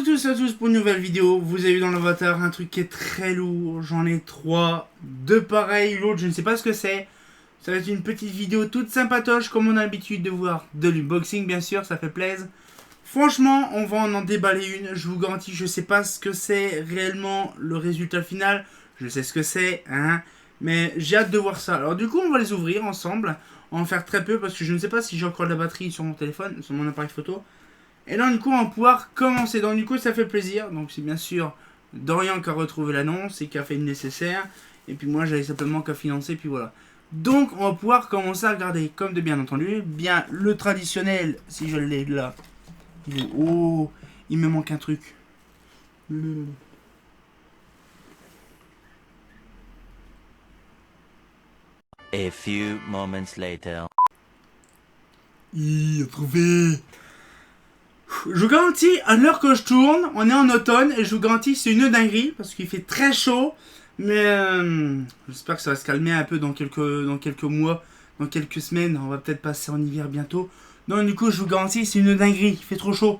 tous à tous pour une nouvelle vidéo. Vous avez vu dans l'avatar un truc qui est très lourd. J'en ai 3, 2 pareils, l'autre je ne sais pas ce que c'est. Ça va être une petite vidéo toute sympatoche comme on a l'habitude de voir. De l'unboxing bien sûr, ça fait plaisir. Franchement, on va en déballer une. Je vous garantis, je sais pas ce que c'est réellement le résultat final. Je sais ce que c'est, hein. Mais j'ai hâte de voir ça. Alors du coup, on va les ouvrir ensemble. On va en faire très peu parce que je ne sais pas si j'ai encore de la batterie sur mon téléphone, sur mon appareil photo. Et là, du coup, on va pouvoir commencer. Donc, du coup, ça fait plaisir. Donc, c'est bien sûr Dorian qui a retrouvé l'annonce et qui a fait le nécessaire. Et puis, moi, j'avais simplement qu'à financer. Puis voilà. Donc, on va pouvoir commencer à regarder, comme de bien entendu, bien le traditionnel, si je l'ai là. Oh, il me manque un truc. A few moments later. Il a trouvé. Je vous garantis, à l'heure que je tourne, on est en automne et je vous garantis c'est une dinguerie parce qu'il fait très chaud. Mais j'espère que ça va se calmer un peu dans quelques mois, dans quelques semaines. On va peut-être passer en hiver bientôt. Donc du coup, je vous garantis, c'est une dinguerie. Il fait trop chaud.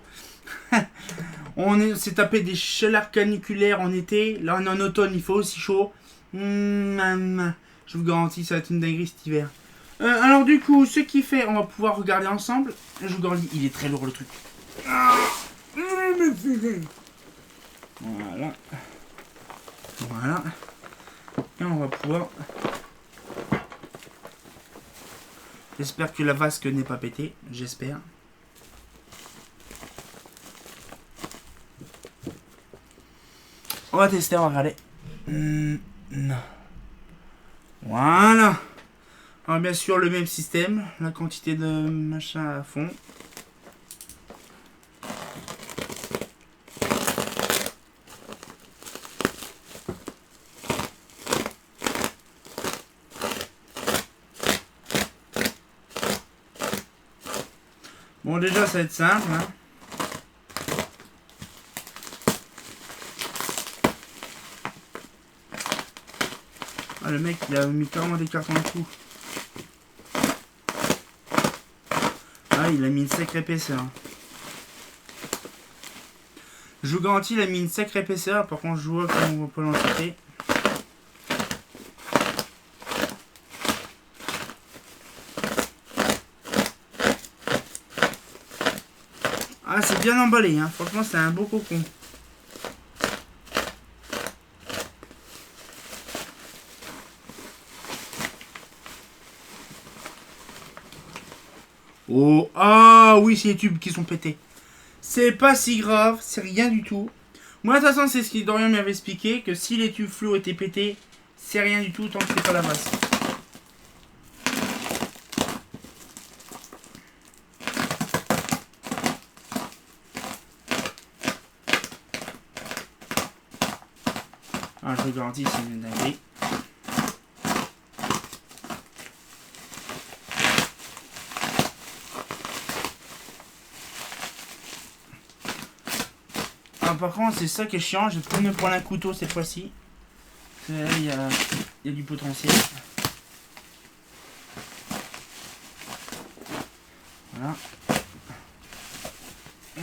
On s'est tapé des chaleurs caniculaires en été. Là, on est en automne, il fait aussi chaud. Je vous garantis, ça va être une dinguerie cet hiver. Alors du coup, ce qui fait, on va pouvoir regarder ensemble. Je vous garantis, il est très lourd le truc. Voilà. Voilà. Et on va pouvoir... J'espère que la vasque n'est pas pétée. J'espère. On va tester, on va regarder. Non. Voilà. Alors bien sûr le même système. La quantité de machin à fond. Bon, déjà, ça va être simple. Hein. Ah, le mec, il a mis carrément des cartons de trou. Ah, il a mis une sacrée épaisseur. Je vous garantis, il a mis une sacrée épaisseur. Par contre, je vois qu'on peut l'entiter. Ah, c'est bien emballé, hein. Franchement, c'est un beau cocon. Oh, ah oui, c'est les tubes qui sont pétés. C'est pas si grave, c'est rien du tout. Moi, de toute façon, c'est ce que Dorian m'avait expliqué, que si les tubes flous étaient pétés, c'est rien du tout tant que c'est pas la masse. Ah, je vous garantis, c'est une dinguerie. Ah, par contre, c'est ça qui est chiant, je vais me prendre un couteau cette fois-ci. Il y a du potentiel. Voilà.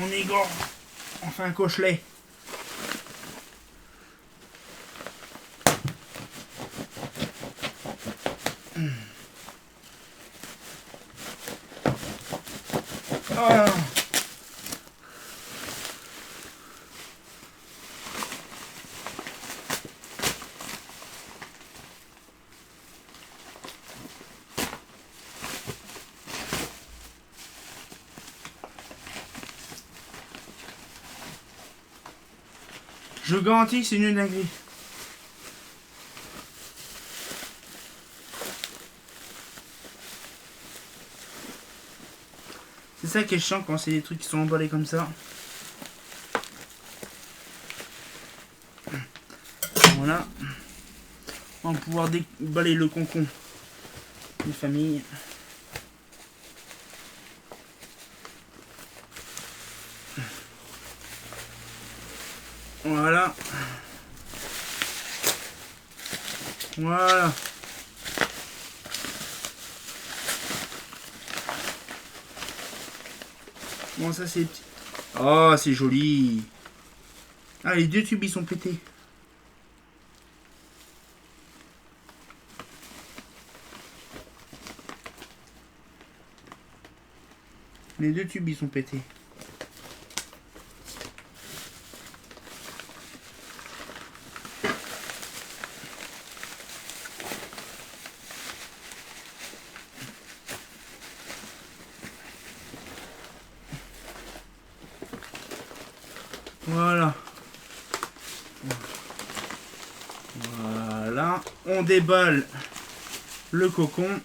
On égorge. Enfin, un cochelet. Oh. Je garantis que c'est une dinguerie. C'est ça qui est chiant quand c'est des trucs qui sont emballés comme ça. Voilà. On va pouvoir déballer le concon des familles. Voilà. Voilà. Bon, ça c'est... Oh, c'est joli. Ah, les deux tubes, ils sont pétés. Les deux tubes, ils sont pétés. Voilà. Voilà. On déballe le cocon.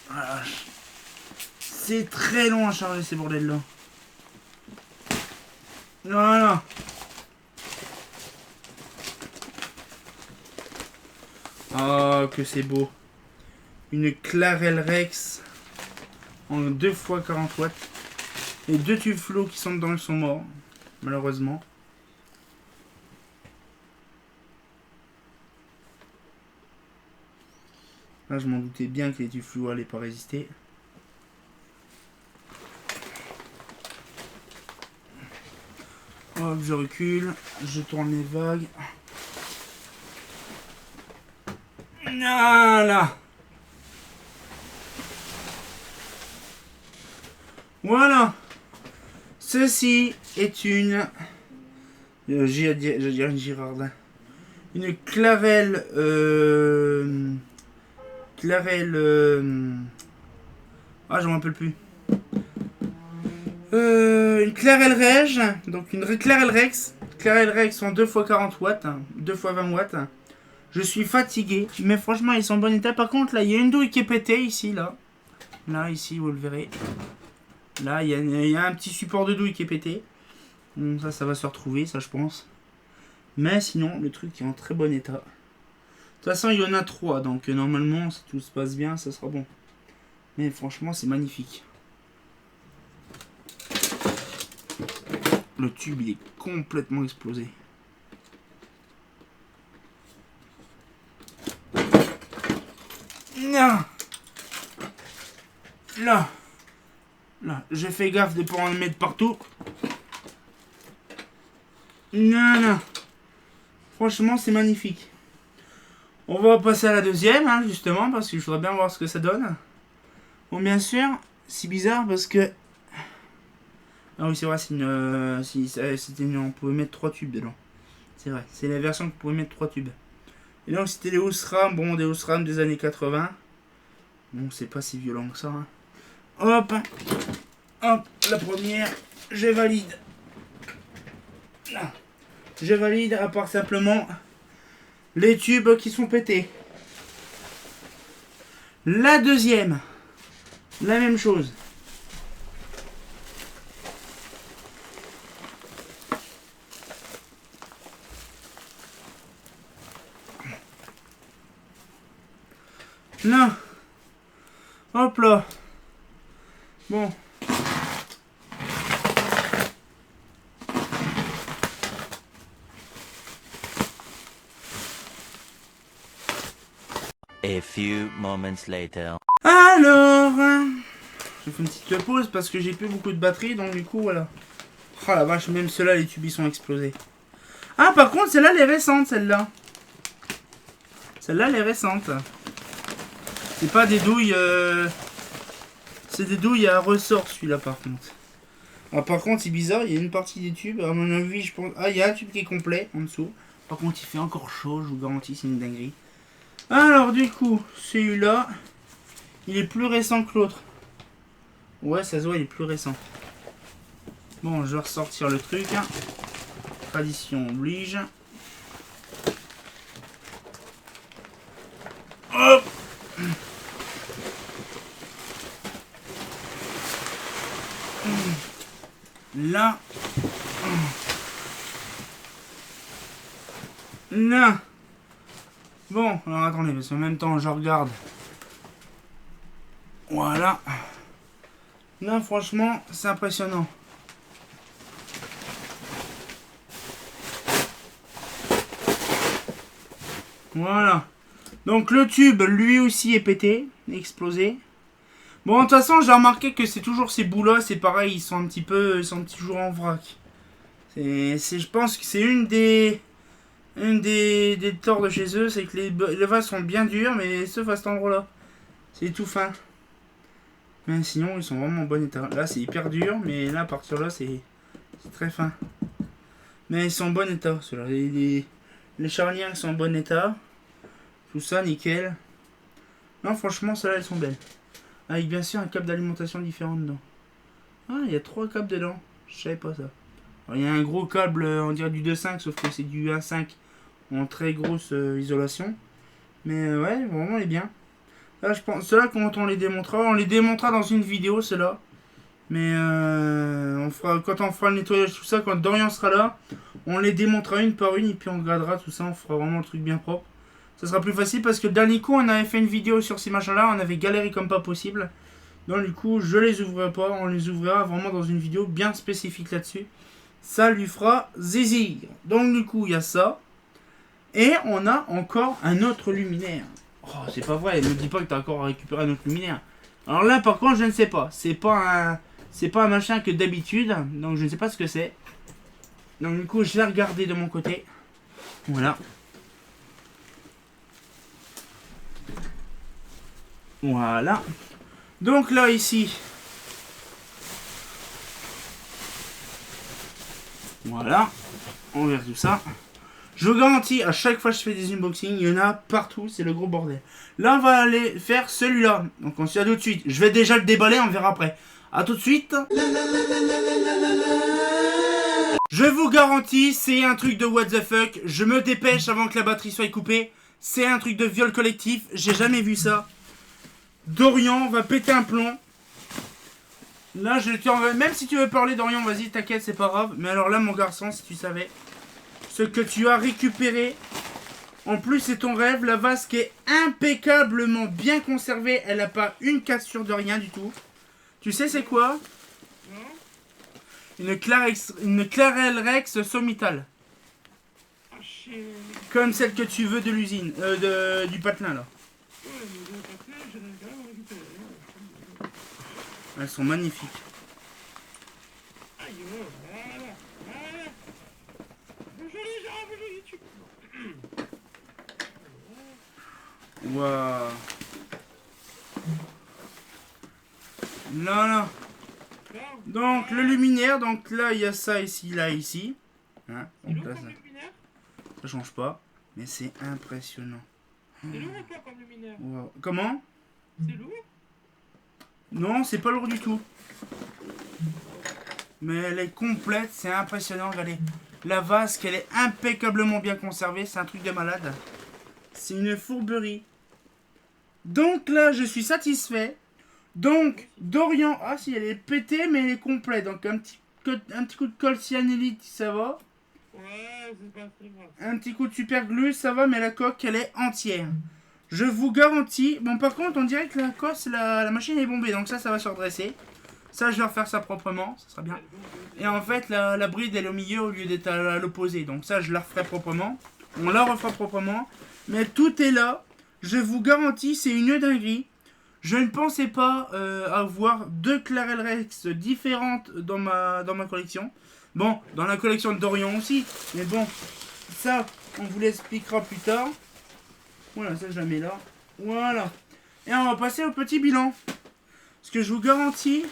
Voilà. C'est très long à charger ces bordels là. Voilà. Oh, que c'est beau. Une Clarel Rex en 2 fois 40 watts. Les deux tubes flots qui sont dedans, ils sont morts, malheureusement. Là, je m'en doutais bien que les tubes flots allaient pas résister. Hop, je recule, je tourne les vagues. Voilà. Voilà. Ceci est une... j'ai dire une Girardin. Une Clarel... Clarel... Ah, je m'en rappelle plus. Une Clarel Reg. Donc une Clarel Rex. Clarel Rex en 2 x 40 watts. 2 x 20 watts. Je suis fatigué. Mais franchement, ils sont en bon état. Par contre, là, il y a une douille qui est pétée ici, là. Là, ici, vous le verrez. Là, il y a un petit support de douille qui est pété. Donc ça va se retrouver, ça, je pense. Mais sinon, le truc est en très bon état. De toute façon, il y en a 3. Donc, normalement, si tout se passe bien, ça sera bon. Mais franchement, c'est magnifique. Le tube, il est complètement explosé. Là. Là. Là. J'ai fait gaffe de ne pas en mettre partout. Non, non. Franchement, c'est magnifique. On va passer à la deuxième, hein, justement, parce que je voudrais bien voir ce que ça donne. Bon, bien sûr, c'est bizarre parce que... Ah oui, c'est vrai, c'est une... on pouvait mettre 3 tubes dedans. C'est vrai, c'est la version que vous pouvez mettre 3 tubes. Et donc, c'était les Osram, bon, des Osram des années 80. Bon, c'est pas si violent que ça. Hein. Hop, hop, la première, je valide. Là. Je valide, à part simplement les tubes qui sont pétés. La deuxième, la même chose. Là. Hop là. Bon. A few moments later. Alors, je fais une petite pause parce que j'ai plus beaucoup de batterie, donc du coup voilà. Oh la vache, même ceux-là, les tubes ils sont explosés. Ah, par contre, celle-là, elle est récente, celle-là. Celle-là, elle est récente. C'est pas des douilles... C'est des douilles à ressort, celui-là, par contre. Ah, par contre, c'est bizarre, il y a une partie des tubes. À mon avis, je pense... Ah, il y a un tube qui est complet, en dessous. Par contre, il fait encore chaud, je vous garantis, c'est une dinguerie. Alors, du coup, celui-là, il est plus récent que l'autre. Ouais, ça se voit, il est plus récent. Bon, je vais ressortir le truc. Tradition oblige. Hop! Là. Là. Bon, alors attendez, parce qu'en même temps, je regarde. Voilà. Là, franchement, c'est impressionnant. Voilà. Donc, le tube, lui aussi, est pété. explosé. Bon, de toute façon, j'ai remarqué que c'est toujours ces bouts-là, c'est pareil, ils sont toujours en vrac. Je pense que c'est des torts de chez eux, c'est que les vases sont bien durs, mais sauf à cet endroit-là. C'est tout fin. Mais sinon, ils sont vraiment en bon état. Là, c'est hyper dur, mais là, à partir de là, c'est très fin. Mais ils sont en bon état, ceux-là. Les charnières, ils sont en bon état. Tout ça, nickel. Non, franchement, celles-là, elles sont belles. Avec bien sûr un câble d'alimentation différent dedans. Ah, il y a 3 câbles dedans. Je savais pas ça. Alors, il y a un gros câble, on dirait du 2.5, sauf que c'est du 1.5 en très grosse isolation. Mais ouais, vraiment, il est bien. Là, je pense, ceux-là, quand on les démontrera dans une vidéo, ceux-là. Mais quand on fera le nettoyage, tout ça, quand Dorian sera là, on les démontrera une par une et puis on regardera tout ça, on fera vraiment le truc bien propre. Ça sera plus facile parce que le dernier coup, on avait fait une vidéo sur ces machins-là, on avait galéré comme pas possible. Donc du coup, je les ouvrirai pas, on les ouvrira vraiment dans une vidéo bien spécifique là-dessus. Ça lui fera zizir. Donc du coup, il y a ça. Et on a encore un autre luminaire. Oh, c'est pas vrai, ne me dis pas que t'as encore récupéré un autre luminaire. Alors là, par contre, je ne sais pas. C'est pas un machin que d'habitude, donc je ne sais pas ce que c'est. Donc du coup, je l'ai regardé de mon côté. Voilà. Voilà. Donc là, ici. Voilà. On verra tout ça. Je vous garantis, à chaque fois que je fais des unboxings, il y en a partout, c'est le gros bordel. Là, on va aller faire celui-là. Donc on se dit à tout de suite. Je vais déjà le déballer, on verra après. A tout de suite. Je vous garantis, c'est un truc de what the fuck. Je me dépêche avant que la batterie soit coupée. C'est un truc de viol collectif, j'ai jamais vu ça. Dorian va péter un plomb. Là, même si tu veux parler, Dorian, vas-y, t'inquiète, c'est pas grave. Mais alors là, mon garçon, si tu savais ce que tu as récupéré. En plus, c'est ton rêve. La vase qui est impeccablement bien conservée. Elle n'a pas une cassure de rien du tout. Tu sais, c'est quoi? Une Clarel Rex Sommital. Comme celle que tu veux de l'usine. Du patelin, là. Elles sont magnifiques. Waouh. Là. Donc le luminaire, donc là il y a ça ici, là, ici. Hein, donc là, ça change pas, mais c'est impressionnant. C'est lourd ou pas comme luminaire? Wow. Comment? C'est lourd? Non, c'est pas lourd du tout. Mais elle est complète, c'est impressionnant, regardez. La vase, qu'elle est impeccablement bien conservée, c'est un truc de malade. C'est une fourberie. Donc là, je suis satisfait. Donc, Dorian... Ah si, elle est pétée, mais elle est complète. Donc un petit coup de colle cyanide, ça va. Ouais, c'est pas très grave. Un petit coup de super glue, ça va, mais la coque, elle est entière. Je vous garantis... Bon, par contre, on dirait que la machine est bombée. Donc ça va se redresser. Ça, je vais refaire ça proprement. Ça sera bien. Et en fait, la bride, elle est au milieu au lieu d'être à l'opposé. Donc ça, je la referai proprement. On la refera proprement. Mais tout est là. Je vous garantis, c'est une dinguerie. Je ne pensais pas avoir 2 Clarel Rex différentes dans ma collection. Bon, dans la collection de Dorian aussi. Mais bon, ça, on vous l'expliquera plus tard. Voilà, ça je la mets là. Voilà. Et on va passer au petit bilan. Parce que je vous garantis,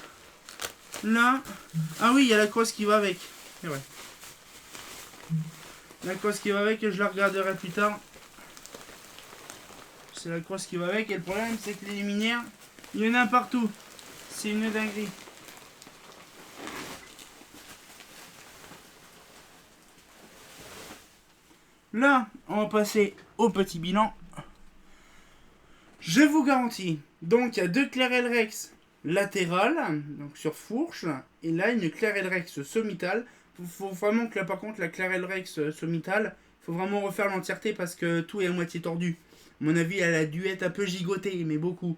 là... Ah oui, il y a la crosse qui va avec. C'est vrai. La crosse qui va avec, je la regarderai plus tard. C'est la crosse qui va avec. Et le problème, c'est que les luminaires, il y en a partout. C'est une dinguerie. Là, on va passer au petit bilan. Je vous garantis. Donc, il y a 2 Clarel Rex latérales, donc sur fourche. Et là, une Clarel Rex sommitale. Il faut vraiment que là, par contre, la Clarel Rex sommitale, il faut vraiment refaire l'entièreté parce que tout est à moitié tordu. À mon avis, elle a dû être un peu gigotée, mais beaucoup.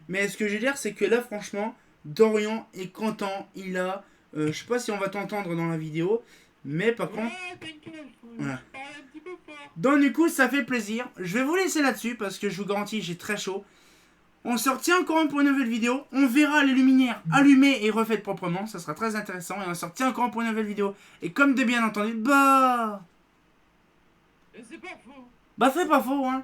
Mais ce que je veux dire, c'est que là, franchement, Dorian est content. Il a... je sais pas si on va t'entendre dans la vidéo, mais par contre... Voilà. Donc du coup, ça fait plaisir. Je vais vous laisser là-dessus parce que je vous garantis, j'ai très chaud. On se retient encore pour une nouvelle vidéo. On verra les luminaires allumées et refaites proprement. Ça sera très intéressant. Et on se retient encore pour une nouvelle vidéo. Et comme de bien entendu, Et c'est pas faux. c'est pas faux, hein.